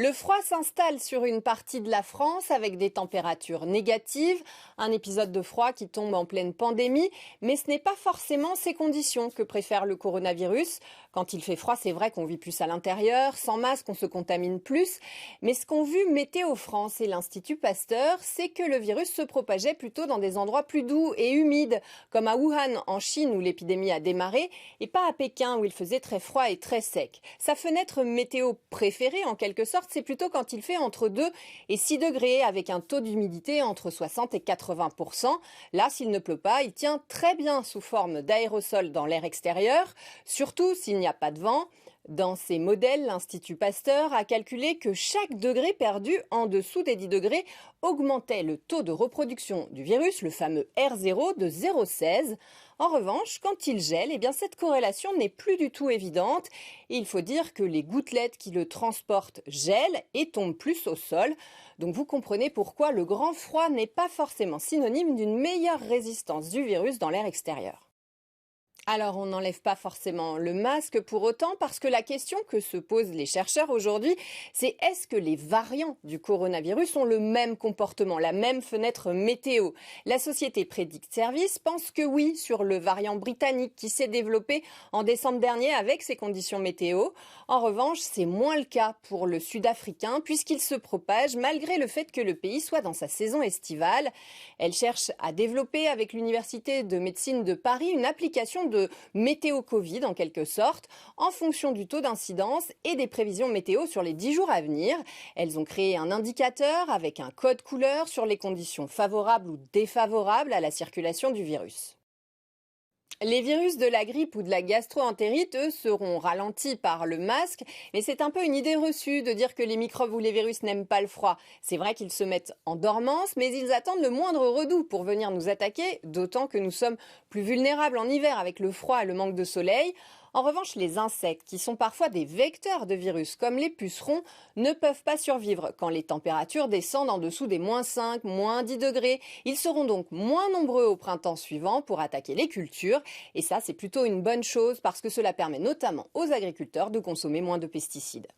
Le froid s'installe sur une partie de la France avec des températures négatives, un épisode de froid qui tombe en pleine pandémie, mais ce n'est pas forcément ces conditions que préfère le coronavirus. Quand il fait froid, c'est vrai qu'on vit plus à l'intérieur, sans masque, on se contamine plus, mais ce qu'ont vu Météo France et l'Institut Pasteur, c'est que le virus se propageait plutôt dans des endroits plus doux et humides, comme à Wuhan en Chine où l'épidémie a démarré, et pas à Pékin où il faisait très froid et très sec. Sa fenêtre météo préférée, en quelque sorte, c'est plutôt quand il fait entre 2 et 6 degrés avec un taux d'humidité entre 60 et 80%. Là, s'il ne pleut pas, il tient très bien sous forme d'aérosol dans l'air extérieur, surtout s'il n'y a pas de vent. Dans ces modèles, l'Institut Pasteur a calculé que chaque degré perdu en dessous des 10 degrés augmentait le taux de reproduction du virus, le fameux R0 de 0,16. En revanche, quand il gèle, cette corrélation n'est plus du tout évidente. Et il faut dire que les gouttelettes qui le transportent gèlent et tombent plus au sol. Donc vous comprenez pourquoi le grand froid n'est pas forcément synonyme d'une meilleure résistance du virus dans l'air extérieur. Alors, on n'enlève pas forcément le masque pour autant parce que la question que se posent les chercheurs aujourd'hui, c'est est-ce que les variants du coronavirus ont le même comportement, la même fenêtre météo? La société Predict Service pense que oui sur le variant britannique qui s'est développé en décembre dernier avec ces conditions météo. En revanche, c'est moins le cas pour le sud-africain puisqu'il se propage malgré le fait que le pays soit dans sa saison estivale. Elle cherche à développer avec l'Université de médecine de Paris une application de météo Covid en quelque sorte, en fonction du taux d'incidence et des prévisions météo sur les 10 jours à venir. Elles ont créé un indicateur avec un code couleur sur les conditions favorables ou défavorables à la circulation du virus. Les virus de la grippe ou de la gastro-entérite, eux, seront ralentis par le masque, mais c'est un peu une idée reçue de dire que les microbes ou les virus n'aiment pas le froid. C'est vrai qu'ils se mettent en dormance, mais ils attendent le moindre redout pour venir nous attaquer, d'autant que nous sommes plus vulnérables en hiver avec le froid et le manque de soleil. En revanche, les insectes, qui sont parfois des vecteurs de virus, comme les pucerons, ne peuvent pas survivre quand les températures descendent en dessous des -5, -10 degrés. Ils seront donc moins nombreux au printemps suivant pour attaquer les cultures. Et ça, c'est plutôt une bonne chose parce que cela permet notamment aux agriculteurs de consommer moins de pesticides.